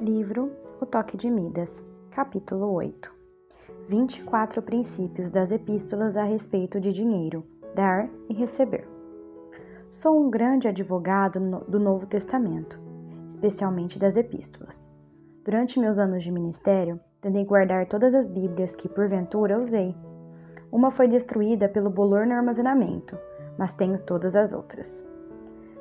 Livro O Toque de Midas, capítulo 8. 24 princípios das epístolas a respeito de dinheiro, dar e receber. Sou um grande advogado do Novo Testamento, especialmente das epístolas. Durante meus anos de ministério, tentei guardar todas as Bíblias que, porventura, usei. Uma foi destruída pelo bolor no armazenamento, mas tenho todas as outras.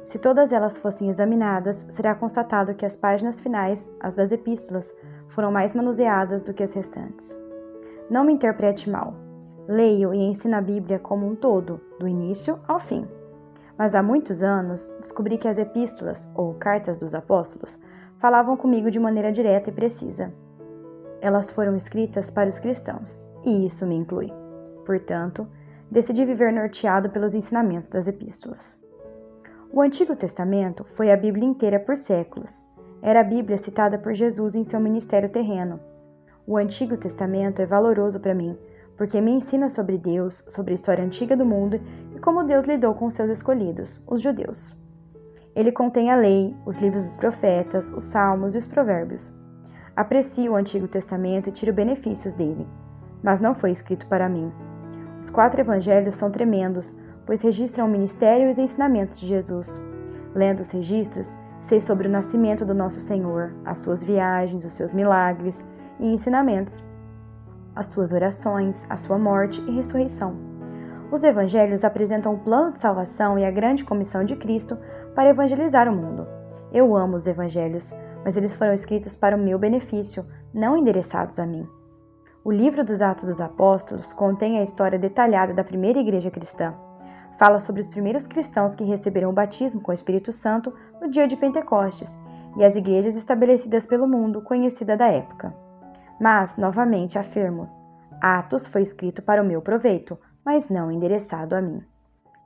Se todas elas fossem examinadas, será constatado que as páginas finais, as das epístolas, foram mais manuseadas do que as restantes. Não me interprete mal. Leio e ensino a Bíblia como um todo, do início ao fim. Mas há muitos anos, descobri que as epístolas, ou cartas dos apóstolos, falavam comigo de maneira direta e precisa. Elas foram escritas para os cristãos, e isso me inclui. Portanto, decidi viver norteado pelos ensinamentos das epístolas. O Antigo Testamento foi a Bíblia inteira por séculos. Era a Bíblia citada por Jesus em seu ministério terreno. O Antigo Testamento é valoroso para mim, porque me ensina sobre Deus, sobre a história antiga do mundo e como Deus lidou com seus escolhidos, os judeus. Ele contém a lei, os livros dos profetas, os salmos e os provérbios. Aprecio o Antigo Testamento e tiro benefícios dele, mas não foi escrito para mim. Os 4 evangelhos são tremendos, pois registram o ministério e os ensinamentos de Jesus. Lendo os registros, sei sobre o nascimento do nosso Senhor, as suas viagens, os seus milagres e ensinamentos, as suas orações, a sua morte e ressurreição. Os evangelhos apresentam o plano de salvação e a grande comissão de Cristo para evangelizar o mundo. Eu amo os evangelhos, mas eles foram escritos para o meu benefício, não endereçados a mim. O livro dos Atos dos Apóstolos contém a história detalhada da primeira igreja cristã. Fala sobre os primeiros cristãos que receberam o batismo com o Espírito Santo no dia de Pentecostes e as igrejas estabelecidas pelo mundo conhecida da época. Mas, novamente, afirmo, Atos foi escrito para o meu proveito, mas não endereçado a mim.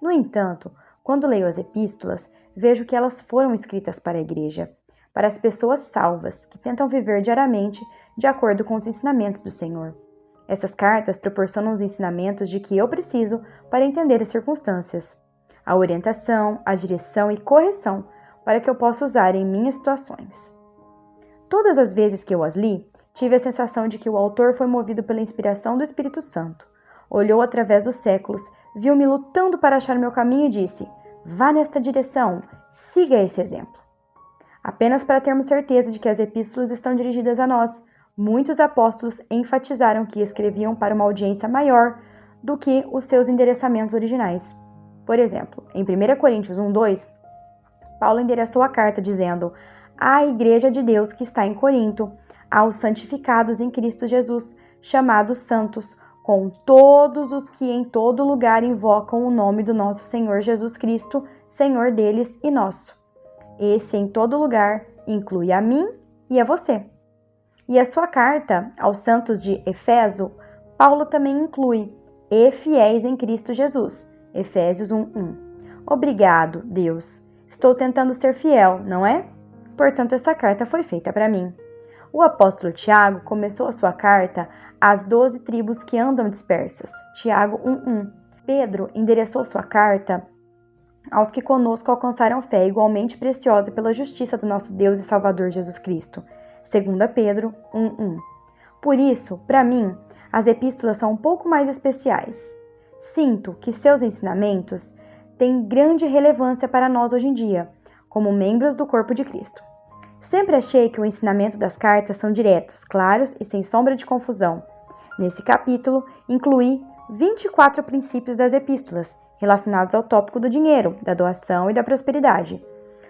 No entanto, quando leio as epístolas, vejo que elas foram escritas para a igreja, para as pessoas salvas que tentam viver diariamente de acordo com os ensinamentos do Senhor. Essas cartas proporcionam os ensinamentos de que eu preciso para entender as circunstâncias, a orientação, a direção e correção para que eu possa usar em minhas situações. Todas as vezes que eu as li, tive a sensação de que o autor foi movido pela inspiração do Espírito Santo. Olhou através dos séculos, viu-me lutando para achar meu caminho e disse: vá nesta direção, siga esse exemplo. Apenas para termos certeza de que as epístolas estão dirigidas a nós, muitos apóstolos enfatizaram que escreviam para uma audiência maior do que os seus endereçamentos originais. Por exemplo, em 1 Coríntios 1:2, Paulo endereçou a carta dizendo: à igreja de Deus que está em Corinto, aos santificados em Cristo Jesus, chamados santos, com todos os que em todo lugar invocam o nome do nosso Senhor Jesus Cristo, Senhor deles e nosso. Esse em todo lugar inclui a mim e a você. E a sua carta aos santos de Éfeso, Paulo também inclui: e fiéis em Cristo Jesus, Efésios 1:1. Obrigado, Deus. Estou tentando ser fiel, não é? Portanto, essa carta foi feita para mim. O apóstolo Tiago começou a sua carta às 12 tribos que andam dispersas, Tiago 1:1. Pedro endereçou sua carta aos que conosco alcançaram fé igualmente preciosa pela justiça do nosso Deus e Salvador Jesus Cristo, 2 Pedro 1:1. Por isso, para mim, as epístolas são um pouco mais especiais. Sinto que seus ensinamentos têm grande relevância para nós hoje em dia, como membros do corpo de Cristo. Sempre achei que o ensinamento das cartas são diretos, claros e sem sombra de confusão. Nesse capítulo, incluí 24 princípios das epístolas, relacionados ao tópico do dinheiro, da doação e da prosperidade.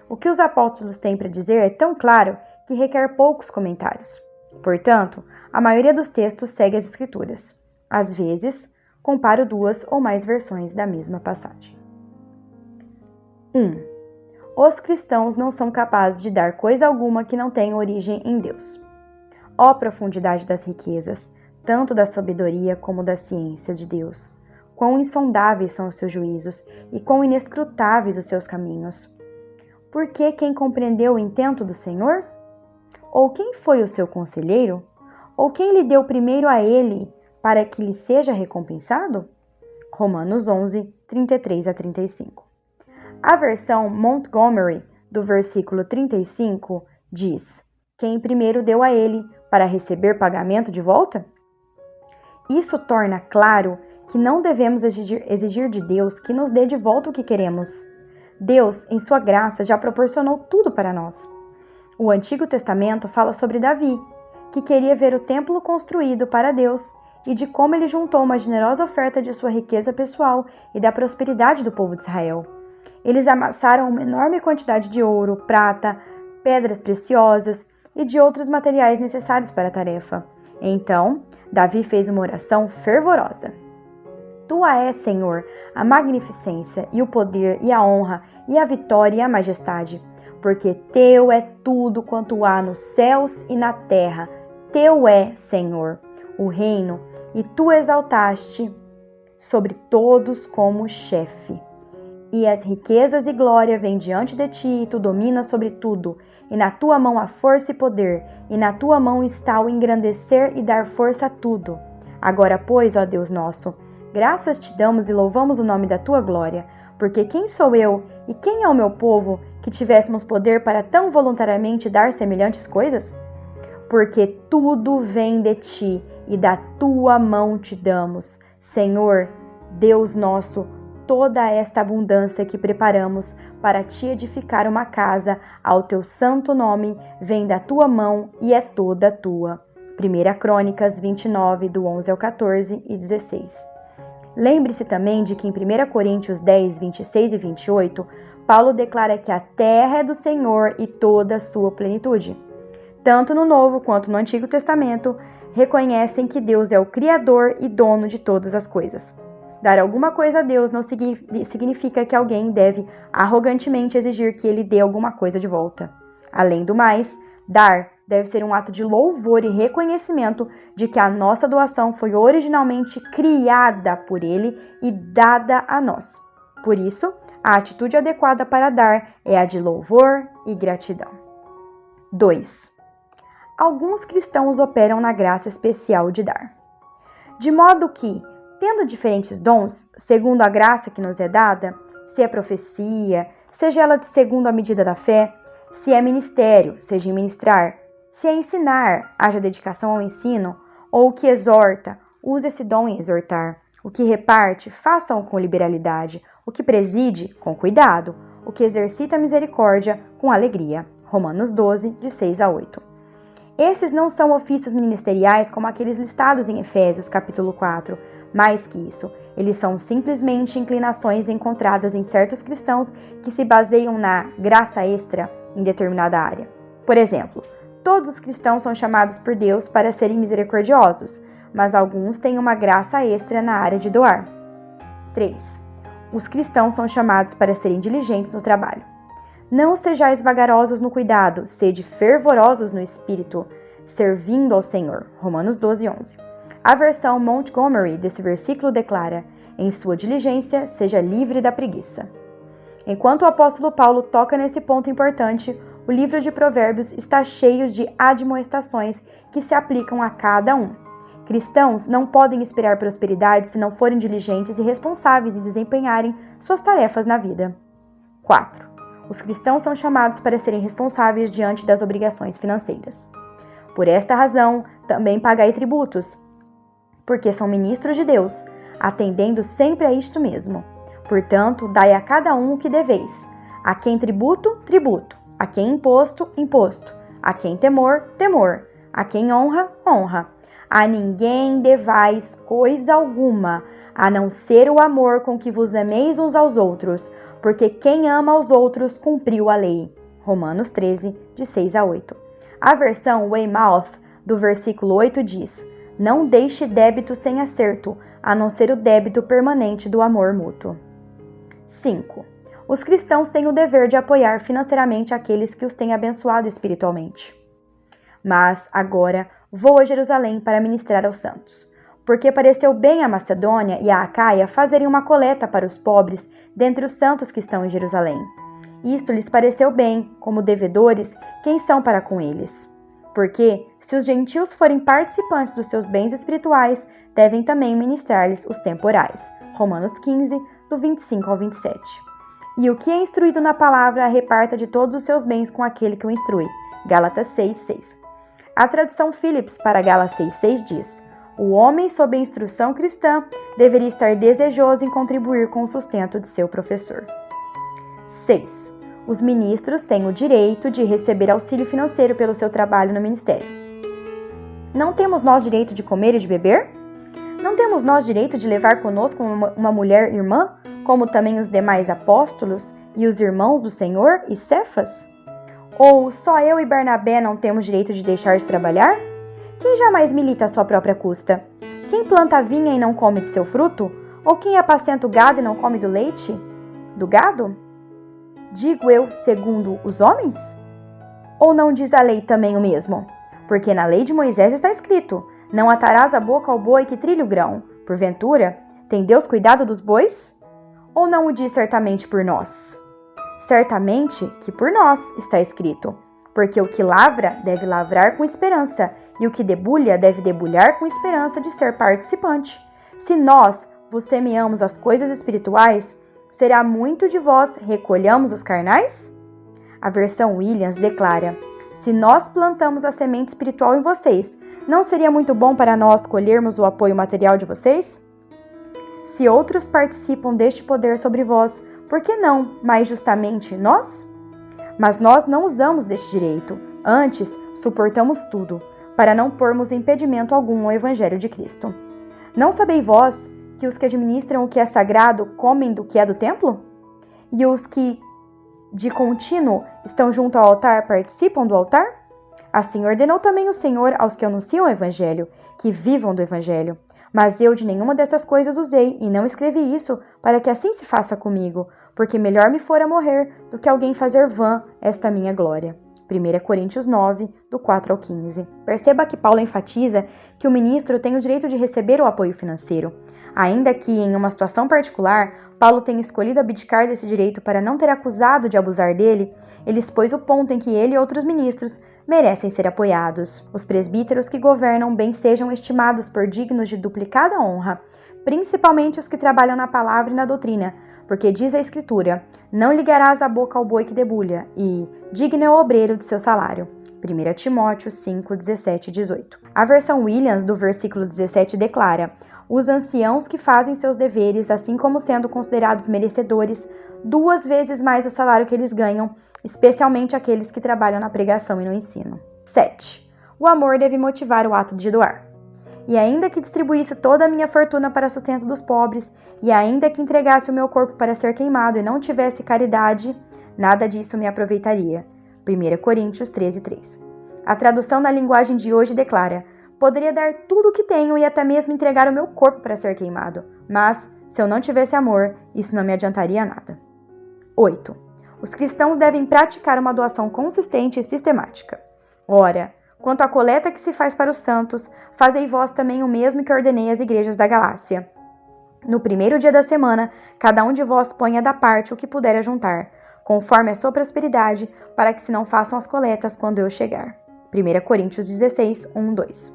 O que os apóstolos têm para dizer é tão claro que requer poucos comentários. Portanto, a maioria dos textos segue as Escrituras. Às vezes, comparo 2 ou mais versões da mesma passagem. 1. Os cristãos não são capazes de dar coisa alguma que não tenha origem em Deus. Ó profundidade das riquezas, tanto da sabedoria como da ciência de Deus! Quão insondáveis são os seus juízos e quão inescrutáveis os seus caminhos! Por que quem compreendeu o intento do Senhor? Ou quem foi o seu conselheiro? Ou quem lhe deu primeiro a ele para que lhe seja recompensado? Romanos 11, 33-35. A versão Montgomery do versículo 35 diz: quem primeiro deu a ele para receber pagamento de volta? Isso torna claro que não devemos exigir de Deus que nos dê de volta o que queremos. Deus, em sua graça, já proporcionou tudo para nós. O Antigo Testamento fala sobre Davi, que queria ver o templo construído para Deus e de como ele juntou uma generosa oferta de sua riqueza pessoal e da prosperidade do povo de Israel. Eles amassaram uma enorme quantidade de ouro, prata, pedras preciosas e de outros materiais necessários para a tarefa. Então, Davi fez uma oração fervorosa. Tua é, Senhor, a magnificência e o poder e a honra e a vitória e a majestade, porque teu é tudo quanto há nos céus e na terra. Teu é, Senhor, o reino, e tu exaltaste sobre todos como chefe. E as riquezas e glória vêm diante de ti, e tu dominas sobre tudo. E na tua mão há força e poder, e na tua mão está o engrandecer e dar força a tudo. Agora, pois, ó Deus nosso, graças te damos e louvamos o nome da tua glória, porque quem sou eu e quem é o meu povo que tivéssemos poder para tão voluntariamente dar semelhantes coisas? Porque tudo vem de ti e da tua mão te damos, Senhor, Deus nosso, toda esta abundância que preparamos para te edificar uma casa ao teu santo nome vem da tua mão e é toda tua. 1 Crônicas 29, do 11 ao 14 e 16. Lembre-se também de que em 1 Coríntios 10, 26 e 28, Paulo declara que a terra é do Senhor e toda a sua plenitude. Tanto no Novo quanto no Antigo Testamento, reconhecem que Deus é o Criador e dono de todas as coisas. Dar alguma coisa a Deus não significa que alguém deve arrogantemente exigir que ele dê alguma coisa de volta. Além do mais, dar deve ser um ato de louvor e reconhecimento de que a nossa doação foi originalmente criada por Ele e dada a nós. Por isso, a atitude adequada para dar é a de louvor e gratidão. 2. Alguns cristãos operam na graça especial de dar. De modo que, tendo diferentes dons, segundo a graça que nos é dada, se é profecia, seja ela segundo a medida da fé, se é ministério, seja em ministrar, se é ensinar, haja dedicação ao ensino, ou o que exorta, use esse dom em exortar. O que reparte, faça-o com liberalidade. O que preside, com cuidado. O que exercita a misericórdia, com alegria. Romanos 12, de 6 a 8. Esses não são ofícios ministeriais como aqueles listados em Efésios, capítulo 4. Mais que isso, eles são simplesmente inclinações encontradas em certos cristãos que se baseiam na graça extra em determinada área. Por exemplo, todos os cristãos são chamados por Deus para serem misericordiosos, mas alguns têm uma graça extra na área de doar. 3. Os cristãos são chamados para serem diligentes no trabalho. Não sejais vagarosos no cuidado, sede fervorosos no espírito, servindo ao Senhor. Romanos 12, 11. A versão Montgomery desse versículo declara: em sua diligência, seja livre da preguiça. Enquanto o apóstolo Paulo toca nesse ponto importante, o livro de Provérbios está cheio de admoestações que se aplicam a cada um. Cristãos não podem esperar prosperidade se não forem diligentes e responsáveis em desempenharem suas tarefas na vida. 4. Os cristãos são chamados para serem responsáveis diante das obrigações financeiras. Por esta razão, também pagai tributos, porque são ministros de Deus, atendendo sempre a isto mesmo. Portanto, dai a cada um o que deveis. A quem tributo, tributo. A quem imposto, imposto. A quem temor, temor. A quem honra, honra. A ninguém devais coisa alguma, a não ser o amor com que vos ameis uns aos outros, porque quem ama aos outros cumpriu a lei. Romanos 13, de 6 a 8. A versão Weymouth do versículo 8 diz: não deixe débito sem acerto, a não ser o débito permanente do amor mútuo. 5. Os cristãos têm o dever de apoiar financeiramente aqueles que os têm abençoado espiritualmente. Mas, agora, vou a Jerusalém para ministrar aos santos, porque pareceu bem a Macedônia e a Acaia fazerem uma coleta para os pobres dentre os santos que estão em Jerusalém. Isto lhes pareceu bem, como devedores, quem são para com eles. Porque, se os gentios forem participantes dos seus bens espirituais, devem também ministrar-lhes os temporais. Romanos 15, do 25 ao 27. E o que é instruído na palavra, reparta de todos os seus bens com aquele que o instrui. Gálatas 6:6. A tradução Phillips para Gálatas 6:6 diz: o homem sob a instrução cristã deveria estar desejoso em contribuir com o sustento de seu professor. 6. Os ministros têm o direito de receber auxílio financeiro pelo seu trabalho no ministério. Não temos nós direito de comer e de beber? Não temos nós direito de levar conosco uma mulher irmã, como também os demais apóstolos e os irmãos do Senhor e Cefas? Ou só eu e Barnabé não temos direito de deixar de trabalhar? Quem jamais milita à sua própria custa? Quem planta a vinha e não come de seu fruto? Ou quem apacenta o gado e não come do leite do gado? Digo eu segundo os homens? Ou não diz a lei também o mesmo? Porque na lei de Moisés está escrito: não atarás a boca ao boi que trilha o grão. Porventura, tem Deus cuidado dos bois? Ou não o diz certamente por nós? Certamente que por nós está escrito: porque o que lavra deve lavrar com esperança, e o que debulha deve debulhar com esperança de ser participante. Se nós vos semeamos as coisas espirituais, será muito de vós recolhamos os carnais? A versão Williams declara: se nós plantamos a semente espiritual em vocês, não seria muito bom para nós colhermos o apoio material de vocês? Se outros participam deste poder sobre vós, por que não, mais justamente, nós? Mas nós não usamos deste direito, antes suportamos tudo, para não pormos impedimento algum ao Evangelho de Cristo. Não sabeis vós que os que administram o que é sagrado comem do que é do templo? E os que de contínuo estão junto ao altar participam do altar? Assim ordenou também o Senhor aos que anunciam o Evangelho, que vivam do Evangelho. Mas eu de nenhuma dessas coisas usei, e não escrevi isso, para que assim se faça comigo, porque melhor me fora morrer do que alguém fazer vã esta minha glória. 1 Coríntios 9, do 4 ao 15. Perceba que Paulo enfatiza que o ministro tem o direito de receber o apoio financeiro. Ainda que, em uma situação particular, Paulo tenha escolhido abdicar desse direito para não ter acusado de abusar dele, ele expôs o ponto em que ele e outros ministros merecem ser apoiados. Os presbíteros que governam bem sejam estimados por dignos de duplicada honra, principalmente os que trabalham na palavra e na doutrina, porque diz a Escritura: não ligarás a boca ao boi que debulha, e digno é o obreiro de seu salário. 1 Timóteo 5, 17 e 18. A versão Williams do versículo 17 declara: os anciãos que fazem seus deveres, assim como sendo considerados merecedores, 2 vezes mais o salário que eles ganham, especialmente aqueles que trabalham na pregação e no ensino. 7. O amor deve motivar o ato de doar. E ainda que distribuísse toda a minha fortuna para sustento dos pobres, e ainda que entregasse o meu corpo para ser queimado e não tivesse caridade, nada disso me aproveitaria. 1 Coríntios 13:3. A tradução na linguagem de hoje declara: poderia dar tudo o que tenho e até mesmo entregar o meu corpo para ser queimado, mas, se eu não tivesse amor, isso não me adiantaria nada. 8. Os cristãos devem praticar uma doação consistente e sistemática. Ora, quanto à coleta que se faz para os santos, fazei vós também o mesmo que ordenei às igrejas da Galácia. No primeiro dia da semana, cada um de vós ponha da parte o que puder ajuntar, conforme a sua prosperidade, para que se não façam as coletas quando eu chegar. 1 Coríntios 16, 1, 2.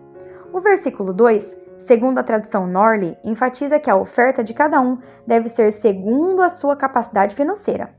O versículo 2, segundo a tradução Norley, enfatiza que a oferta de cada um deve ser segundo a sua capacidade financeira.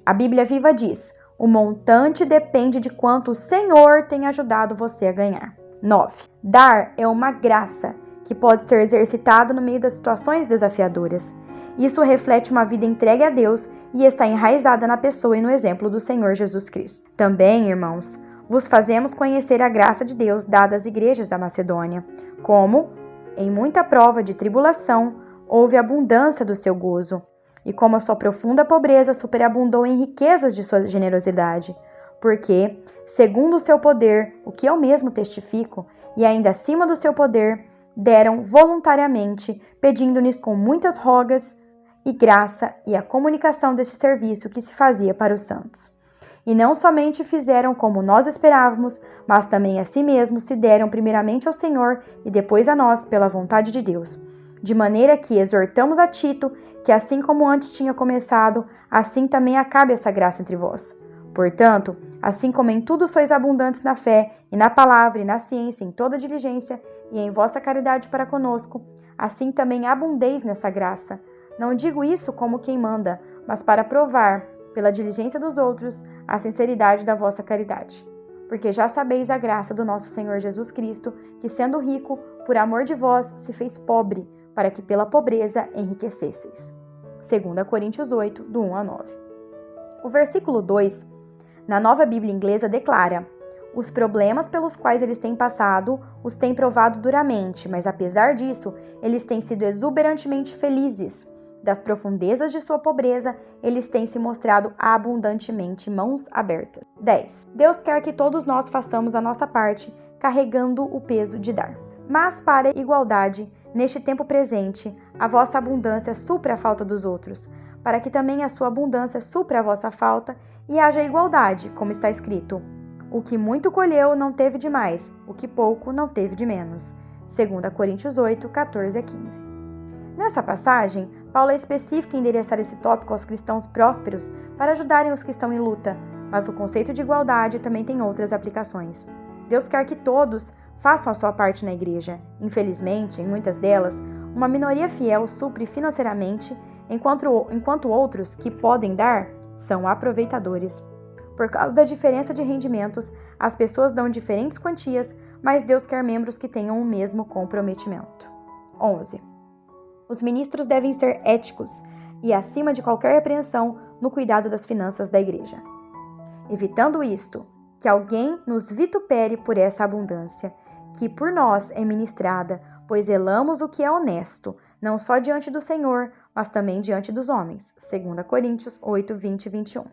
A Bíblia Viva diz: o montante depende de quanto o Senhor tem ajudado você a ganhar. 9. Dar é uma graça que pode ser exercitada no meio das situações desafiadoras. Isso reflete uma vida entregue a Deus e está enraizada na pessoa e no exemplo do Senhor Jesus Cristo. Também, irmãos, vos fazemos conhecer a graça de Deus dada às igrejas da Macedônia, como, em muita prova de tribulação, houve abundância do seu gozo, e como a sua profunda pobreza superabundou em riquezas de sua generosidade, porque, segundo o seu poder, o que eu mesmo testifico, e ainda acima do seu poder, deram voluntariamente, pedindo-lhes com muitas rogas e graça e a comunicação deste serviço que se fazia para os santos. E não somente fizeram como nós esperávamos, mas também a si mesmos se deram primeiramente ao Senhor e depois a nós pela vontade de Deus. De maneira que exortamos a Tito que assim como antes tinha começado, assim também acabe essa graça entre vós. Portanto, assim como em tudo sois abundantes na fé, e na palavra, e na ciência, em toda diligência, e em vossa caridade para conosco, assim também abundeis nessa graça. Não digo isso como quem manda, mas para provar, pela diligência dos outros, a sinceridade da vossa caridade. Porque já sabeis a graça do nosso Senhor Jesus Cristo, que sendo rico, por amor de vós, se fez pobre, para que pela pobreza enriquecesseis. 2 Coríntios 8, do 1 a 9. O versículo 2, na Nova Bíblia Inglesa, declara: os problemas pelos quais eles têm passado os têm provado duramente, mas apesar disso, eles têm sido exuberantemente felizes. Das profundezas de sua pobreza, eles têm se mostrado abundantemente mãos abertas. 10. Deus quer que todos nós façamos a nossa parte, carregando o peso de dar. Mas para igualdade, neste tempo presente, a vossa abundância supra a falta dos outros, para que também a sua abundância supra a vossa falta e haja igualdade, como está escrito: o que muito colheu não teve de mais, o que pouco não teve de menos. 2 Coríntios 8, 14 a 15. Nessa passagem, Paulo é específico em endereçar esse tópico aos cristãos prósperos para ajudarem os que estão em luta, mas o conceito de igualdade também tem outras aplicações. Deus quer que todos façam a sua parte na igreja. Infelizmente, em muitas delas, uma minoria fiel supre financeiramente, enquanto outros que podem dar são aproveitadores. Por causa da diferença de rendimentos, as pessoas dão diferentes quantias, mas Deus quer membros que tenham o mesmo comprometimento. 11. Os ministros devem ser éticos e acima de qualquer repreensão no cuidado das finanças da igreja. Evitando isto, que alguém nos vitupere por essa abundância, que por nós é ministrada, pois zelamos o que é honesto, não só diante do Senhor, mas também diante dos homens. 2 Coríntios 8, 20 e 21.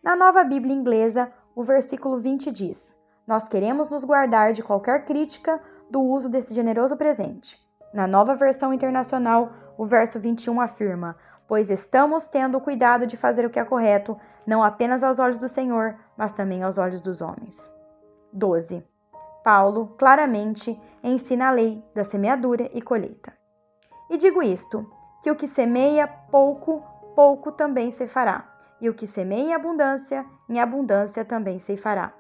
Na Nova Bíblia Inglesa, o versículo 20 diz: nós queremos nos guardar de qualquer crítica do uso desse generoso presente. Na Nova Versão Internacional, o verso 21 afirma: pois estamos tendo cuidado de fazer o que é correto, não apenas aos olhos do Senhor, mas também aos olhos dos homens. 12. Paulo claramente ensina a lei da semeadura e colheita. E digo isto, que o que semeia pouco, pouco também ceifará, e o que semeia em abundância também ceifará.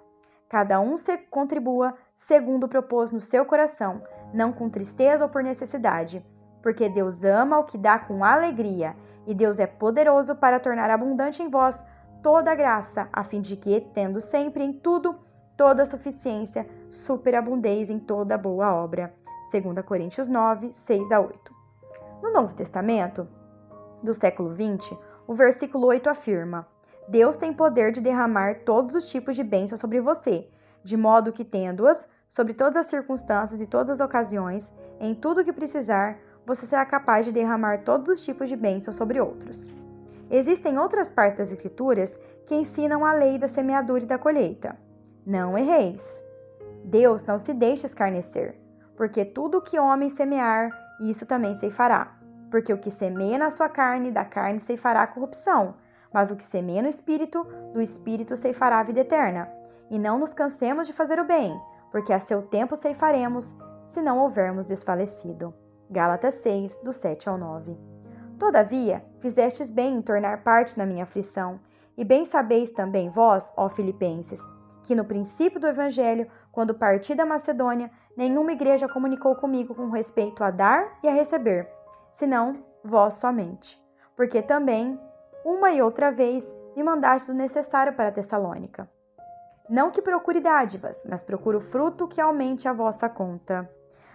Cada um contribua segundo propôs no seu coração, não com tristeza ou por necessidade, porque Deus ama o que dá com alegria, e Deus é poderoso para tornar abundante em vós toda a graça, a fim de que, tendo sempre em tudo toda a suficiência, superabundeis em toda boa obra. 2 Coríntios 9, 6 a 8. No Novo Testamento, do século XX, o versículo 8 afirma: Deus tem poder de derramar todos os tipos de bênçãos sobre você, de modo que, tendo-as sobre todas as circunstâncias e todas as ocasiões, em tudo o que precisar, você será capaz de derramar todos os tipos de bênçãos sobre outros. Existem outras partes das Escrituras que ensinam a lei da semeadura e da colheita. Não erreis. Deus não se deixa escarnecer, porque tudo o que homem semear, isso também ceifará. Porque o que semeia na sua carne, da carne ceifará a corrupção, mas o que semeia no Espírito, do Espírito ceifará a vida eterna. E não nos cansemos de fazer o bem, porque a seu tempo ceifaremos, se não houvermos desfalecido. Gálatas 6, do 7 ao 9. Todavia, fizestes bem em tornar parte na minha aflição, e bem sabeis também vós, ó Filipenses, que no princípio do Evangelho, quando parti da Macedônia, nenhuma igreja comunicou comigo com respeito a dar e a receber, senão vós somente. Porque também, uma e outra vez, me mandastes o necessário para Tessalônica. Não que procure dádivas, mas procuro fruto que aumente a vossa conta.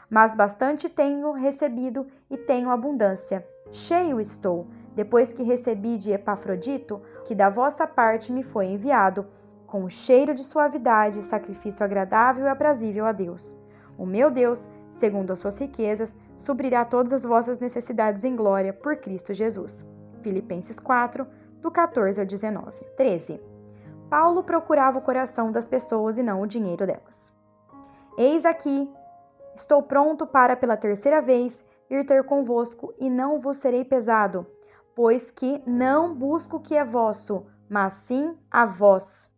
Mas bastante tenho recebido e tenho abundância. Cheio estou, depois que recebi de Epafrodito, que da vossa parte me foi enviado, com o cheiro de suavidade, sacrifício agradável e aprazível a Deus. O meu Deus, segundo as suas riquezas, suprirá todas as vossas necessidades em glória por Cristo Jesus. Filipenses 4, do 14 ao 19. 13. Paulo procurava o coração das pessoas e não o dinheiro delas. Eis aqui, estou pronto para, pela terceira vez, ir ter convosco e não vos serei pesado, pois que não busco o que é vosso, mas sim a vós.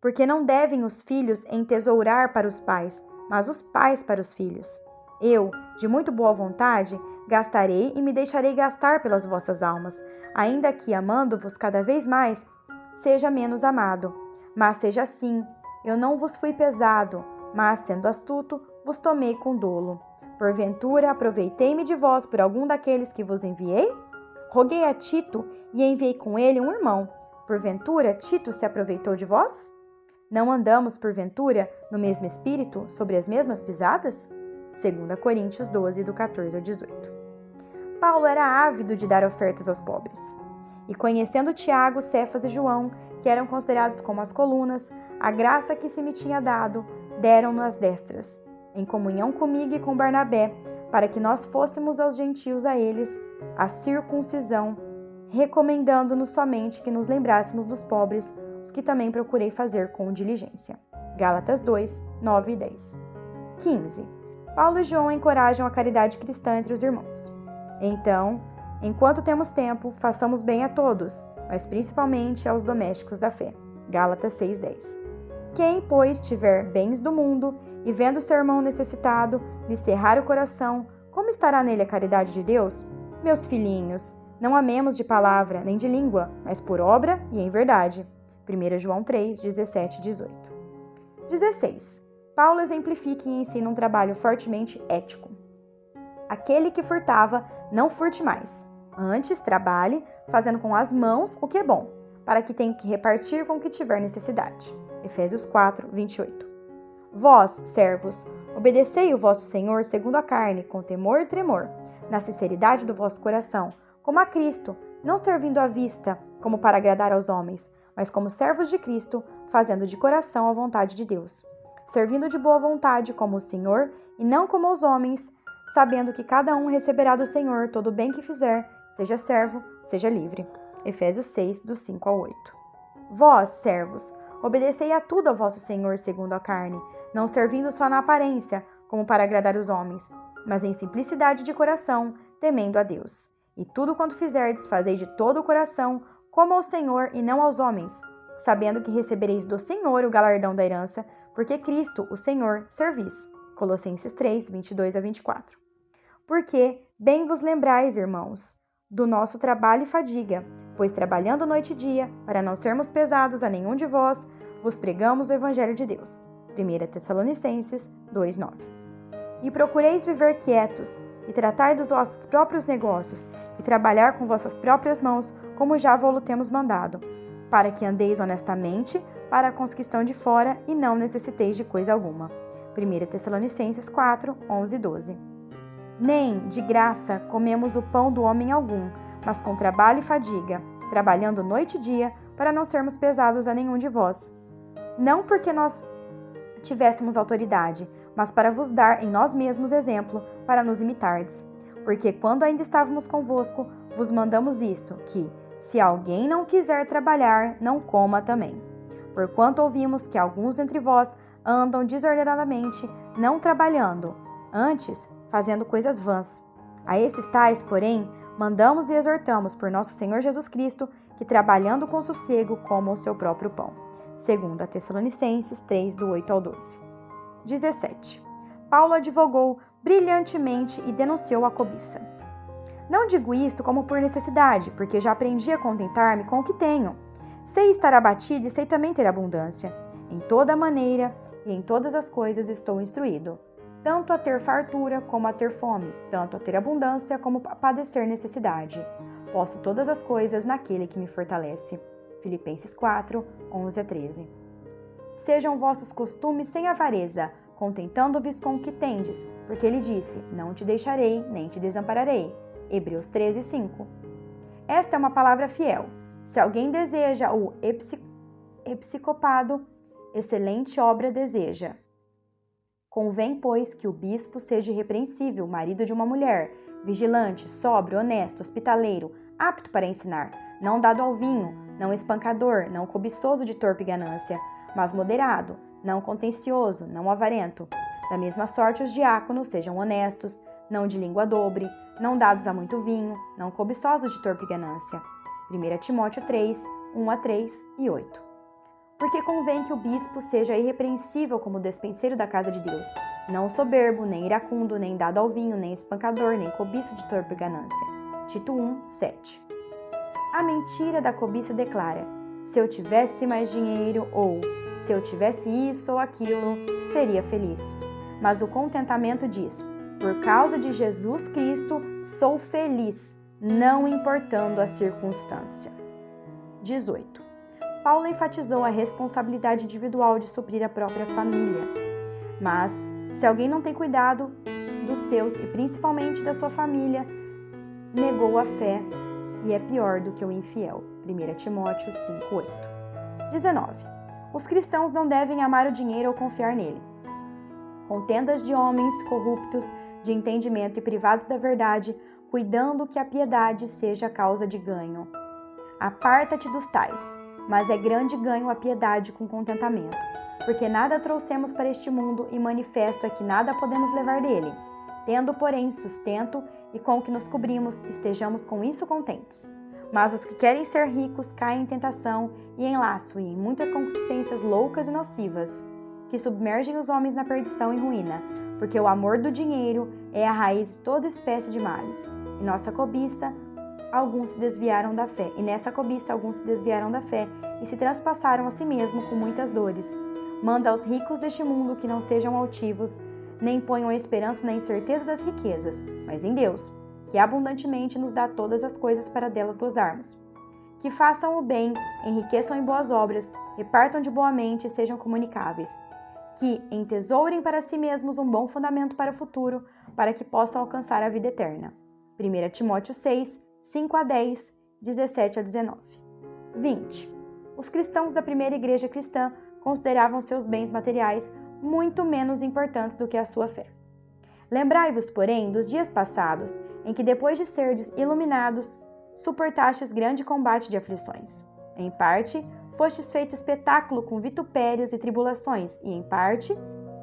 Porque não devem os filhos entesourar para os pais, mas os pais para os filhos. Eu, de muito boa vontade, gastarei e me deixarei gastar pelas vossas almas, ainda que, amando-vos cada vez mais, seja menos amado. Mas seja assim, eu não vos fui pesado, mas, sendo astuto, vos tomei com dolo. Porventura, aproveitei-me de vós por algum daqueles que vos enviei? Roguei a Tito e enviei com ele um irmão. Porventura, Tito se aproveitou de vós? Não andamos, porventura, no mesmo espírito, sobre as mesmas pisadas? 2 Coríntios 12, do 14 ao 18. Paulo era ávido de dar ofertas aos pobres. E conhecendo Tiago, Cefas e João, que eram considerados como as colunas, a graça que se me tinha dado, deram-no as destras, em comunhão comigo e com Barnabé, para que nós fôssemos aos gentios a eles a circuncisão, recomendando-nos somente que nos lembrássemos dos pobres, os que também procurei fazer com diligência. Gálatas 2, 9 e 10. 15. Paulo e João encorajam a caridade cristã entre os irmãos. Então, enquanto temos tempo, façamos bem a todos, mas principalmente aos domésticos da fé. Gálatas 6:10. Quem, pois, tiver bens do mundo e vendo seu irmão necessitado, lhe cerrar o coração, como estará nele a caridade de Deus? Meus filhinhos, não amemos de palavra nem de língua, mas por obra e em verdade. 1 João 3, 17 e 18. 16. Paulo exemplifica e ensina um trabalho fortemente ético. Aquele que furtava, não furte mais. Antes, trabalhe, fazendo com as mãos o que é bom, para que tenha que repartir com o que tiver necessidade. Efésios 4, 28. Vós, servos, obedecei o vosso Senhor segundo a carne, com temor e tremor, na sinceridade do vosso coração, como a Cristo, não servindo à vista, como para agradar aos homens, mas como servos de Cristo, fazendo de coração a vontade de Deus, servindo de boa vontade como o Senhor e não como os homens, sabendo que cada um receberá do Senhor todo o bem que fizer, seja servo, seja livre. Efésios 6, do 5 ao 8. Vós, servos, obedecei a tudo ao vosso Senhor segundo a carne, não servindo só na aparência, como para agradar os homens, mas em simplicidade de coração, temendo a Deus. E tudo quanto fizerdes, fazei de todo o coração, como ao Senhor e não aos homens, sabendo que recebereis do Senhor o galardão da herança, porque Cristo, o Senhor, servis. Colossenses 3, 22 a 24. Porque bem vos lembrais, irmãos, do nosso trabalho e fadiga, pois trabalhando noite e dia, para não sermos pesados a nenhum de vós, vos pregamos o Evangelho de Deus. 1 Tessalonicenses 2, 9. E procureis viver quietos, e tratai dos vossos próprios negócios, e trabalhar com vossas próprias mãos, como já vos temos mandado, para que andeis honestamente para com os que estão de fora e não necessiteis de coisa alguma. 1 Tessalonicenses 4, 11 e 12. Nem, de graça, comemos o pão do homem algum, mas com trabalho e fadiga, trabalhando noite e dia, para não sermos pesados a nenhum de vós. Não porque nós tivéssemos autoridade, mas para vos dar em nós mesmos exemplo, para nos imitardes. Porque quando ainda estávamos convosco, vos mandamos isto, que, se alguém não quiser trabalhar, não coma também. Porquanto ouvimos que alguns entre vós andam desordenadamente, não trabalhando, antes fazendo coisas vãs. A esses tais, porém, mandamos e exortamos por nosso Senhor Jesus Cristo, que trabalhando com sossego comam o seu próprio pão. 2 Tessalonicenses 3, do 8 ao 12. 17. Paulo advogou brilhantemente e denunciou a cobiça. Não digo isto como por necessidade, porque já aprendi a contentar-me com o que tenho. Sei estar abatido e sei também ter abundância. Em toda maneira e em todas as coisas estou instruído, tanto a ter fartura como a ter fome, tanto a ter abundância como a padecer necessidade. Posso todas as coisas naquele que me fortalece. Filipenses 4, 11 a 13. Sejam vossos costumes sem avareza, contentando-vos com o que tendes, porque ele disse, não te deixarei, nem te desampararei. Hebreus 13, 5. Esta é uma palavra fiel. Se alguém deseja o episcopado, excelente obra deseja. Convém, pois, que o bispo seja irrepreensível, marido de uma mulher, vigilante, sóbrio, honesto, hospitaleiro, apto para ensinar, não dado ao vinho, não espancador, não cobiçoso de torpe ganância, mas moderado, não contencioso, não avarento. Da mesma sorte os diáconos sejam honestos, não de língua dobre, não dados a muito vinho, não cobiçosos de torpe ganância. 1 Timóteo 3, 1 a 3 e 8. Porque convém que o bispo seja irrepreensível como despenseiro da casa de Deus, não soberbo, nem iracundo, nem dado ao vinho, nem espancador, nem cobiço de torpe ganância. Tito 1, 7. A mentira da cobiça declara, se eu tivesse mais dinheiro, ou se eu tivesse isso ou aquilo, seria feliz. Mas o contentamento diz, por causa de Jesus Cristo, sou feliz, não importando a circunstância. 18. Paulo enfatizou a responsabilidade individual de suprir a própria família. Mas, se alguém não tem cuidado dos seus e principalmente da sua família, negou a fé e é pior do que o infiel. 1 Timóteo 5:8. 19. Os cristãos não devem amar o dinheiro ou confiar nele. Contendas de homens corruptos de entendimento e privados da verdade, cuidando que a piedade seja causa de ganho. Aparta-te dos tais, mas é grande ganho a piedade com contentamento, porque nada trouxemos para este mundo e manifesto é que nada podemos levar dele. Tendo, porém, sustento e com o que nos cobrimos, estejamos com isso contentes. Mas os que querem ser ricos caem em tentação e em laço e em muitas concupiscências loucas e nocivas, que submergem os homens na perdição e ruína, porque o amor do dinheiro é a raiz de toda espécie de males. E nessa cobiça, alguns se desviaram da fé, e se traspassaram a si mesmo com muitas dores. Manda aos ricos deste mundo que não sejam altivos, nem ponham a esperança na incerteza das riquezas, mas em Deus, que abundantemente nos dá todas as coisas para delas gozarmos. Que façam o bem, enriqueçam em boas obras, repartam de boa mente e sejam comunicáveis. Que entesourem para si mesmos um bom fundamento para o futuro, para que possam alcançar a vida eterna. 1 Timóteo 6, 5-10, 17-19. 20. Os cristãos da primeira igreja cristã consideravam seus bens materiais muito menos importantes do que a sua fé. Lembrai-vos, porém, dos dias passados, em que depois de serdes iluminados, suportastes grande combate de aflições. Em parte, fostes feito espetáculo com vitupérios e tribulações, e em parte,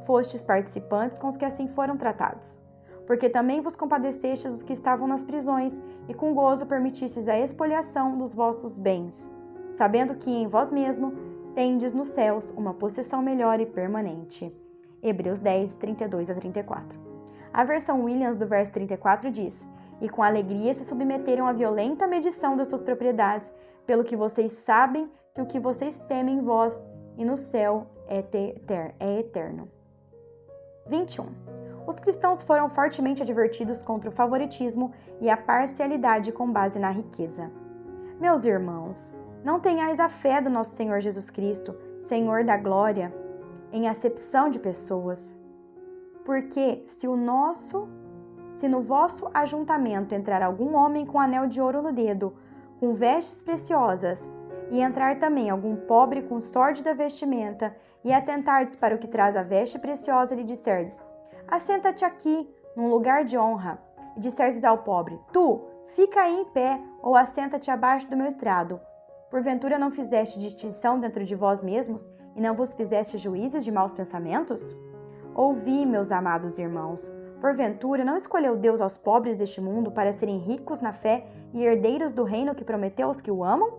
fostes participantes com os que assim foram tratados. Porque também vos compadecestes os que estavam nas prisões, e com gozo permitistes a expoliação dos vossos bens, sabendo que em vós mesmo tendes nos céus uma possessão melhor e permanente. Hebreus 10, 32-34. A versão Williams do verso 34 diz: E com alegria se submeteram à violenta medição das suas propriedades, pelo que vocês sabem que o que vocês temem em vós e no céu é eterno. 21. Os cristãos foram fortemente advertidos contra o favoritismo e a parcialidade com base na riqueza. Meus irmãos, não tenhais a fé do nosso Senhor Jesus Cristo, Senhor da glória, em acepção de pessoas. Porque se no vosso ajuntamento entrar algum homem com anel de ouro no dedo, com vestes preciosas, e entrar também algum pobre com sórdida vestimenta, e atentardes para o que traz a veste preciosa, e lhe disserdes: assenta-te aqui, num lugar de honra, e disserdes ao pobre: tu, fica aí em pé, ou assenta-te abaixo do meu estrado. Porventura não fizeste distinção dentro de vós mesmos, e não vos fizeste juízes de maus pensamentos? Ouvi, meus amados irmãos, porventura não escolheu Deus aos pobres deste mundo para serem ricos na fé e herdeiros do reino que prometeu aos que o amam?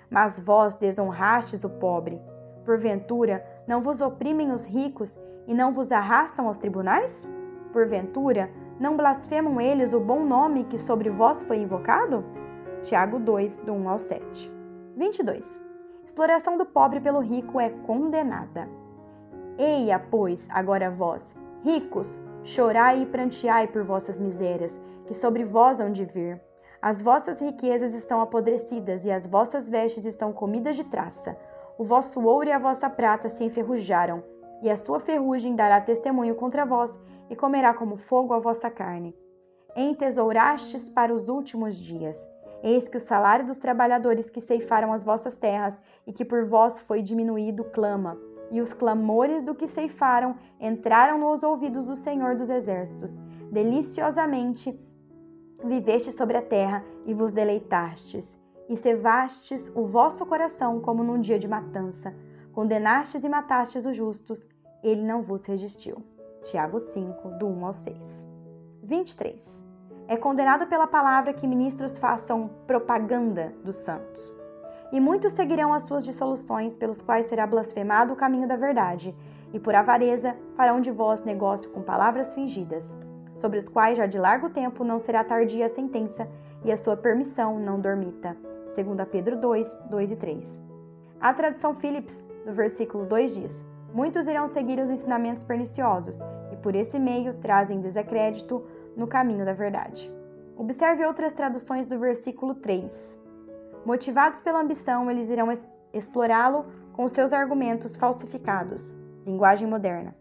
Mas vós desonrastes o pobre. Porventura não vos oprimem os ricos e não vos arrastam aos tribunais? Porventura não blasfemam eles o bom nome que sobre vós foi invocado? Tiago 2, do 1 ao 7. 22. Exploração do pobre pelo rico é condenada. Eia, pois, agora vós, ricos, chorai e pranteai por vossas misérias, que sobre vós hão de vir. As vossas riquezas estão apodrecidas e as vossas vestes estão comidas de traça. O vosso ouro e a vossa prata se enferrujaram, e a sua ferrugem dará testemunho contra vós e comerá como fogo a vossa carne. Entesourastes para os últimos dias. Eis que o salário dos trabalhadores que ceifaram as vossas terras e que por vós foi diminuído clama, e os clamores do que ceifaram entraram nos ouvidos do Senhor dos Exércitos. Deliciosamente vivestes sobre a terra e vos deleitastes, e cevastes o vosso coração como num dia de matança. Condenastes e matastes os justos, ele não vos resistiu. Tiago 5, do 1 ao 6. 23. É condenado pela palavra que ministros façam propaganda dos santos. E muitos seguirão as suas dissoluções, pelos quais será blasfemado o caminho da verdade, e por avareza farão de vós negócio com palavras fingidas, sobre os quais já de largo tempo não será tardia a sentença, e a sua permissão não dormita. 2 Pedro 2, 2 e 3. A tradução Phillips, do versículo 2 diz: muitos irão seguir os ensinamentos perniciosos, e por esse meio trazem desacrédito no caminho da verdade. Observe outras traduções do versículo 3. Motivados pela ambição, eles irão explorá-lo com seus argumentos falsificados, linguagem moderna.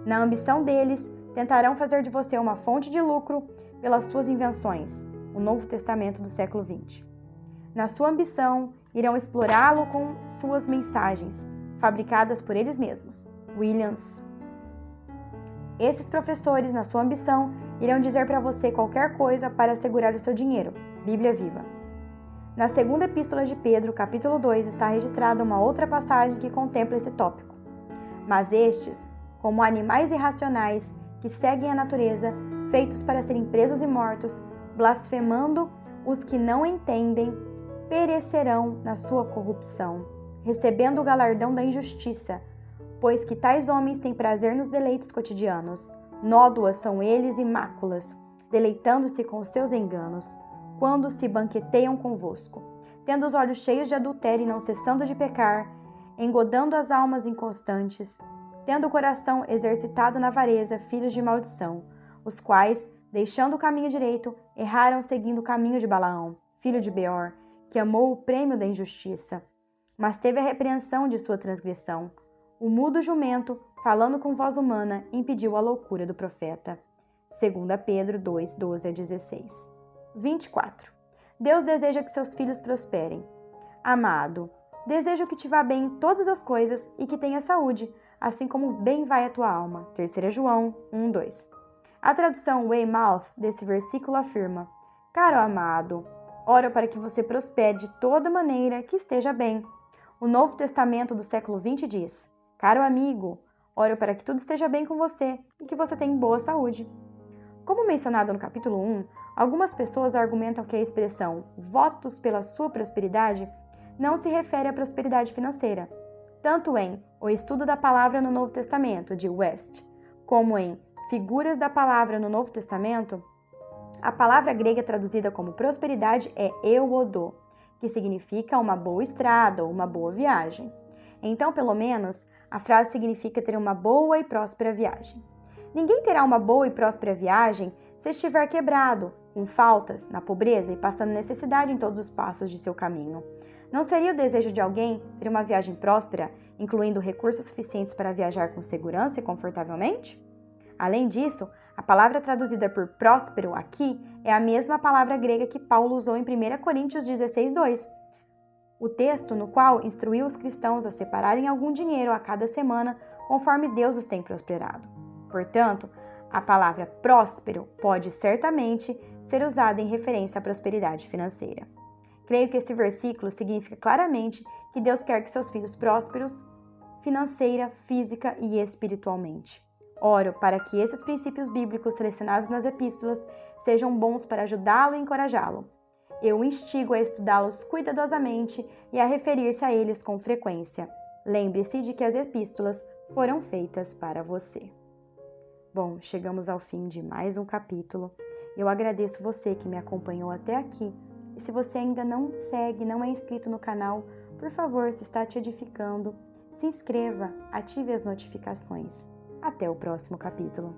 Na ambição deles, tentarão fazer de você uma fonte de lucro pelas suas invenções, o Novo Testamento do século XX. Na sua ambição, irão explorá-lo com suas mensagens, fabricadas por eles mesmos, Williams. Esses professores, na sua ambição, irão dizer para você qualquer coisa para assegurar o seu dinheiro, Bíblia Viva. Na segunda epístola de Pedro, capítulo 2, está registrada uma outra passagem que contempla esse tópico. Mas estes, como animais irracionais que seguem a natureza, feitos para serem presos e mortos, blasfemando os que não entendem, perecerão na sua corrupção, recebendo o galardão da injustiça, pois que tais homens têm prazer nos deleites cotidianos. Nódoas são eles e máculas, deleitando-se com os seus enganos, quando se banqueteiam convosco, tendo os olhos cheios de adultério e não cessando de pecar, engodando as almas inconstantes, tendo o coração exercitado na avareza, filhos de maldição, os quais, deixando o caminho direito, erraram seguindo o caminho de Balaão, filho de Beor, que amou o prêmio da injustiça, mas teve a repreensão de sua transgressão. O mudo jumento, falando com voz humana, impediu a loucura do profeta. 2 Pedro 2, 12 a 16. 24. Deus deseja que seus filhos prosperem. Amado, desejo que te vá bem em todas as coisas e que tenha saúde, assim como bem vai a tua alma. 3 João 1, 2. A tradução Weymouth desse versículo afirma: Caro amado, oro para que você prospere de toda maneira, que esteja bem. O Novo Testamento do século XX diz: Caro amigo, oro para que tudo esteja bem com você e que você tenha boa saúde. Como mencionado no capítulo 1, algumas pessoas argumentam que a expressão votos pela sua prosperidade não se refere à prosperidade financeira. Tanto em O Estudo da Palavra no Novo Testamento, de West, como em Figuras da Palavra no Novo Testamento, a palavra grega traduzida como prosperidade é euodô, que significa uma boa estrada ou uma boa viagem. Então, pelo menos, a frase significa ter uma boa e próspera viagem. Ninguém terá uma boa e próspera viagem se estiver quebrado, com faltas, na pobreza e passando necessidade em todos os passos de seu caminho. Não seria o desejo de alguém ter uma viagem próspera, incluindo recursos suficientes para viajar com segurança e confortavelmente? Além disso, a palavra traduzida por próspero aqui é a mesma palavra grega que Paulo usou em 1 Coríntios 16, 2. O texto no qual instruiu os cristãos a separarem algum dinheiro a cada semana conforme Deus os tem prosperado. Portanto, a palavra próspero pode certamente ser usada em referência à prosperidade financeira. Creio que esse versículo significa claramente que Deus quer que seus filhos prósperos financeira, física e espiritualmente. Oro para que esses princípios bíblicos selecionados nas epístolas sejam bons para ajudá-lo e encorajá-lo. Eu o instigo a estudá-los cuidadosamente e a referir-se a eles com frequência. Lembre-se de que as epístolas foram feitas para você. Bom, chegamos ao fim de mais um capítulo. Eu agradeço você que me acompanhou até aqui. E se você ainda não segue, não é inscrito no canal, por favor, se está te edificando, se inscreva, ative as notificações. Até o próximo capítulo.